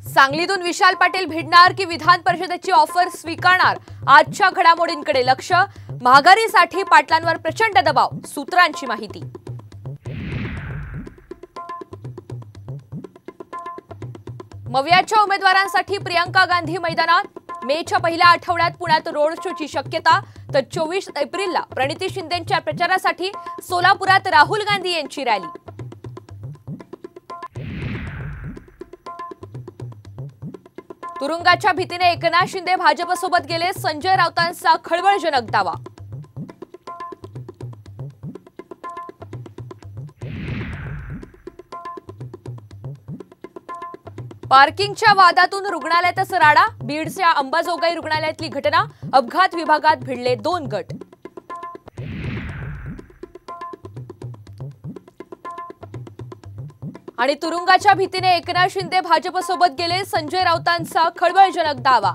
सांगलीतून विशाल पाटील भिडणार की विधान परिषदेची ऑफर स्वीकारणार? आजच्या घडामोडींकडे लक्ष. महागारीसाठी पाटलांवर प्रचंड दबाव, सूत्रांची माहिती. मवियाच्या उमेदवारांसाठी प्रियंका गांधी मैदानात. मेच्या पहिल्या आठवड्यात पुण्यात रोड शोची शक्यता. तर 24 एप्रिलला प्रणिती शिंदेंच्या प्रचारासाठी सोलापुरात राहुल गांधी यांची रॅली. तुरुंगाच्या भीतीने एकनाथ शिंदे भाजपसोबत गेले, संजय राऊतांचा खळबळजनक दावा. पार्किंगच्या वादातून रुग्णालयातच राडा. बीडच्या अंबाजोगाई रुग्णालयातली घटना. अपघात विभागात भिडले 2 गट. आणि तुरुंगाच्या भीतीने एकनाथ शिंदे भाजपसोबत गेले, संजय राऊतांचा खळबळजनक दावा.